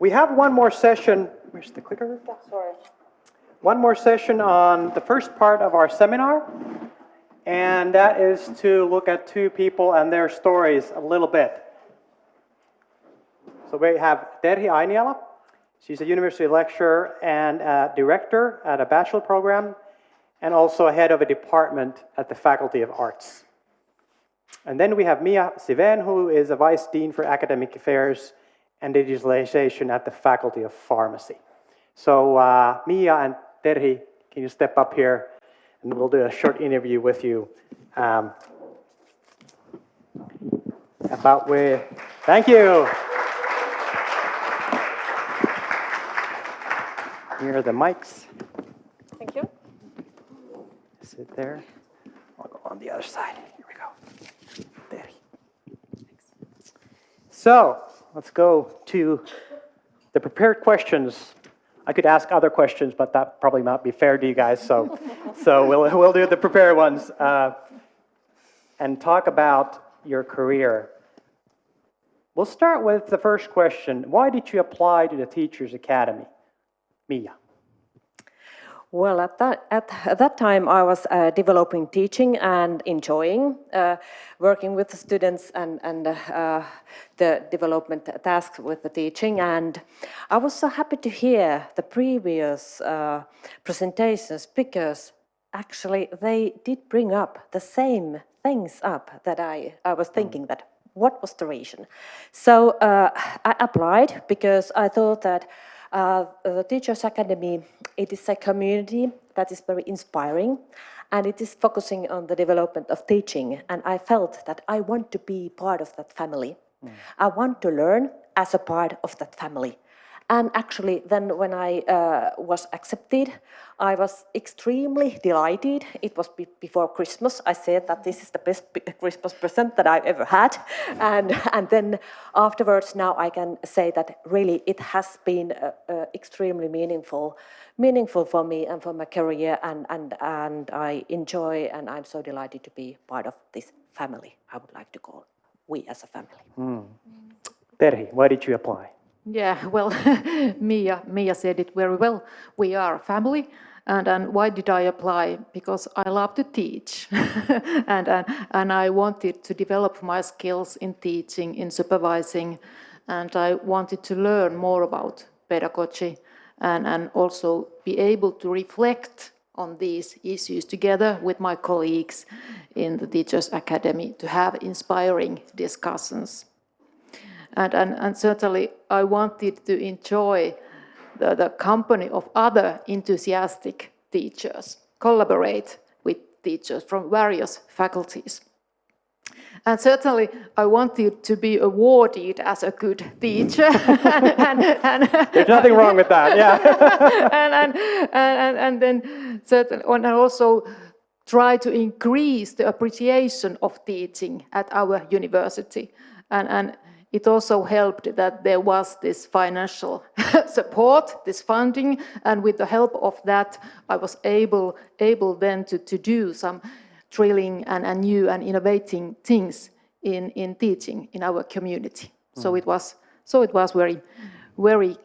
We have one more session. Where's the clicker? Yeah, sorry. One more session on the first part of our seminar, and that is to look at two people and their stories a little bit. So we have Terhi Ainiala. She's a university lecturer and a director at a bachelor program, and also head of a department at the Faculty of Arts. And then we have Siven, who is a vice dean for academic affairs and digitalization at the Faculty of Pharmacy. So Mia and Terhi, can you step up here and we'll do a short interview with you about where. Thank you. Here are the mics. Thank you. Sit there. I'll go on the other side. Here we go. There. So let's go to the prepared questions. I could ask other questions, but that probably not be fair to you guys. So we'll do the prepared ones and talk about your career. We'll start with the first question. Why did you apply to the Teachers Academy? Mia. Well, at that time, I was developing teaching and enjoying working with the students and the development tasks with the teaching. And I was so happy to hear the previous presentations because actually they did bring up the same things up that I was thinking that what was the reason. So I applied because I thought that the Teachers Academy, it is a community that is very inspiring and it is focusing on the development of teaching, and I felt that I want to be part of that family. I want to learn as a part of that family. And actually then when I was accepted, I was extremely delighted. It was before Christmas. I said that this is the best Christmas present that I've ever had. And then afterwards now I can say that really it has been extremely meaningful for me and for my career, and I enjoy, and I'm so delighted to be part of this family. I would like to call we as a family. Terhi, why did you apply? Yeah, well, Mia said it very well. We are a family, and why did I apply? Because I love to teach, and I wanted to develop my skills in teaching, in supervising, and I wanted to learn more about pedagogy, and also be able to reflect on these issues together with my colleagues in the Teachers Academy to have inspiring discussions. And certainly I wanted to enjoy the company of other enthusiastic teachers, collaborate with teachers from various faculties. And certainly I wanted to be awarded as a good teacher. There's nothing wrong with that, yeah. and then certainly, and also try to increase the appreciation of teaching at our university. And it also helped that there was this financial support, this funding, and with the help of that, I was able then to do some thrilling and new and innovating things in teaching in our community. So it was very, very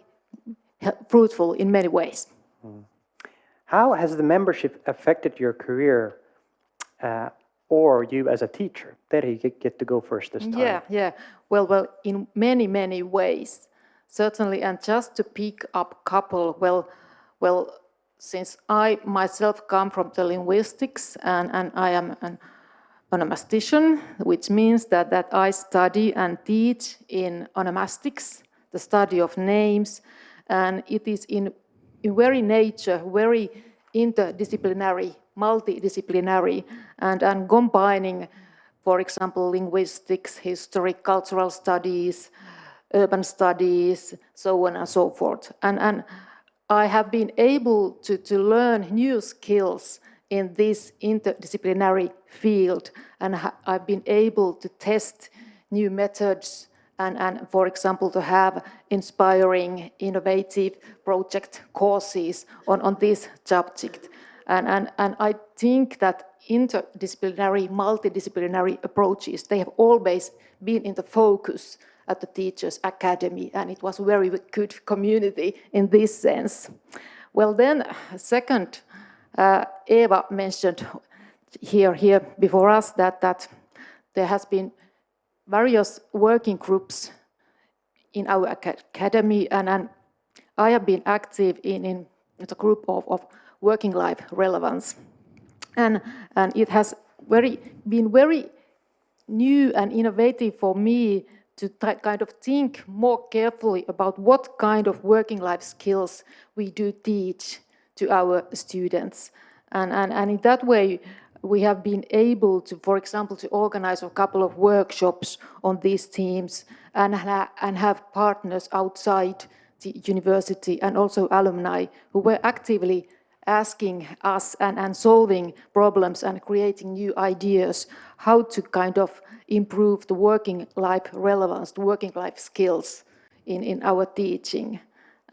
fruitful in many ways. How has the membership affected your career or you as a teacher? Terhi, you get to go first this time. Yeah. Well, in many ways, certainly. And just to pick up a couple, well, since I myself come from the linguistics and I am an onomastician, which means that I study and teach in onomastics, the study of names, and it is in very nature, very interdisciplinary, multidisciplinary, and combining, for example, linguistics, history, cultural studies, urban studies, so on and so forth. And I have been able to learn new skills in this interdisciplinary field, and I've been able to test new methods and for example, to have inspiring, innovative project courses on this subject. And I think that interdisciplinary, multidisciplinary approaches, they have always been in the focus at the Teachers Academy, and it was a very good community in this sense. Well, then, second, Eva mentioned here before us that there has been various working groups in our academy, and I have been active in the group of working life relevance, and it has been very new and innovative for me to kind of think more carefully about what kind of working life skills we do teach to our students. And in that way, we have been able to, for example, to organize a couple of workshops on these themes and have partners outside the university and also alumni who were actively asking us and solving problems and creating new ideas how to kind of improve the working life relevance, the working life skills in our teaching.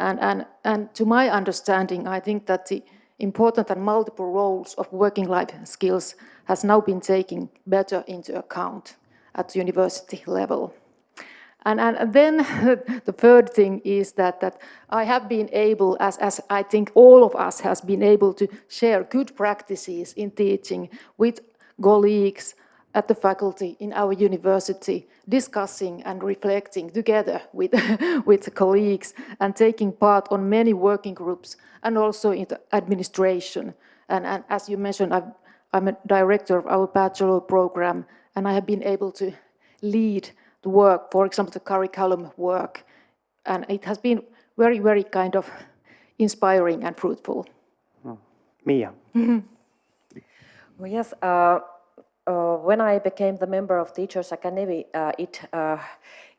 And to my understanding, I think that the important and multiple roles of working life skills has now been taken better into account at the university level. And then the third thing is that I have been able, as I think all of us has been able to share good practices in teaching with colleagues at the faculty in our university, discussing and reflecting together with, with the colleagues and taking part on many working groups and also in the administration. And as you mentioned, I'm a director of our bachelor program, and I have been able to lead the work, for example, the curriculum work, and it has been very, very kind of inspiring and fruitful. Mia. Well, yes, when I became the member of Teachers Academy, it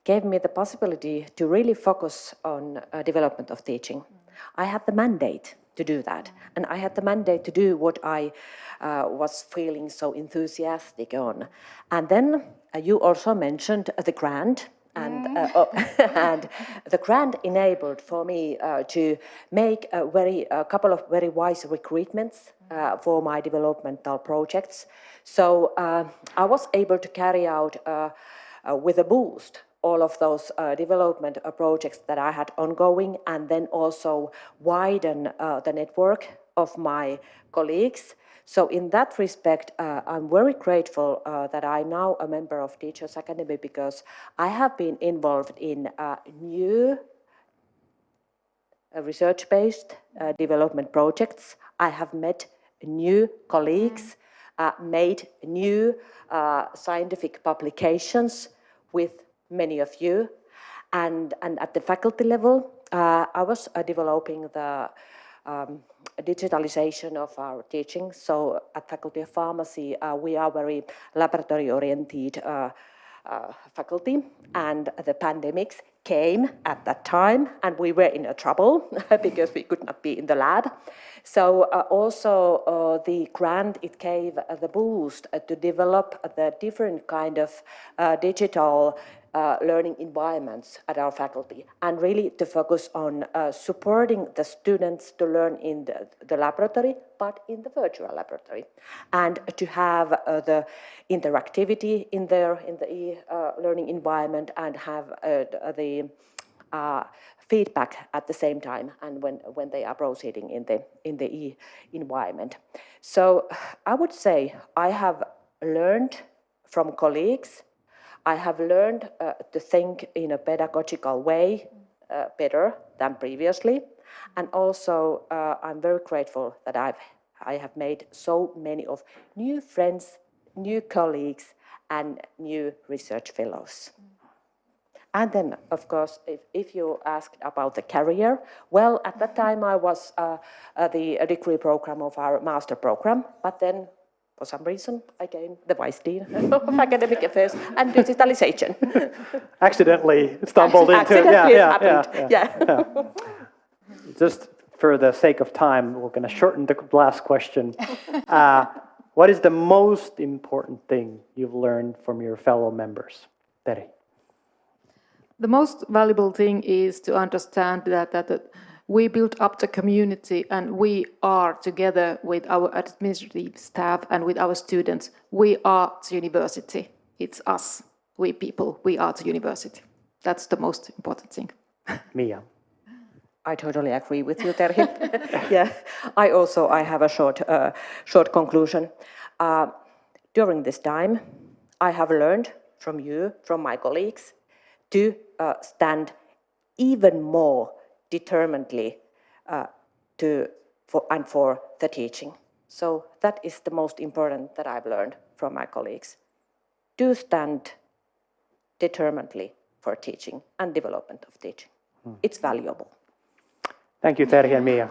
gave me the possibility to really focus on development of teaching. I had the mandate to do that, and I had the mandate to do what I was feeling so enthusiastic on. And then you also mentioned the grant, and the grant enabled for me to make a couple of very wise recruitments for my developmental projects. So I was able to carry out with a boost all of those development projects that I had ongoing, and then also widen the network of my colleagues. So in that respect, I'm very grateful that I'm now a member of Teachers Academy, because I have been involved in new research-based development projects. I have met new colleagues, made new scientific publications with many of you. And at the faculty level, I was developing the digitalization of our teaching. So at Faculty of Pharmacy, we are very laboratory-oriented faculty, and the pandemics came at that time, and we were in trouble because we could not be in the lab. So also the grant, it gave the boost to develop the different kind of digital learning environments at our faculty, and really to focus on supporting the students to learn in the laboratory, but in the virtual laboratory, and to have the interactivity in there in the e-learning environment, and have the feedback at the same time, and when they are proceeding in the e-environment. So I would say I have learned from colleagues. I have learned to think in a pedagogical way better than previously, and also I'm very grateful that I have made so many of new friends, new colleagues, and new research fellows. And then, of course, if you asked about the career, well, at that time I was the degree program of our master program, but then for some reason, I became the Vice Dean of Academic Affairs and Digitalization. Accidentally stumbled into it. Yeah. Just for the sake of time, we're going to shorten the last question. What is the most important thing you've learned from your fellow members? Terhi. The most valuable thing is to understand that we built up the community, and we are together with our administrative staff and with our students. We are the university. It's us, we people, we are the university. That's the most important thing. Mia. I totally agree with you, Terhi. Yeah, I have a short conclusion. During this time, I have learned from you, from my colleagues, to stand even more determinedly for the teaching. So that is the most important that I've learned from my colleagues. Do stand determinedly for teaching and development of teaching. It's valuable. Thank you, Terhi and Mia.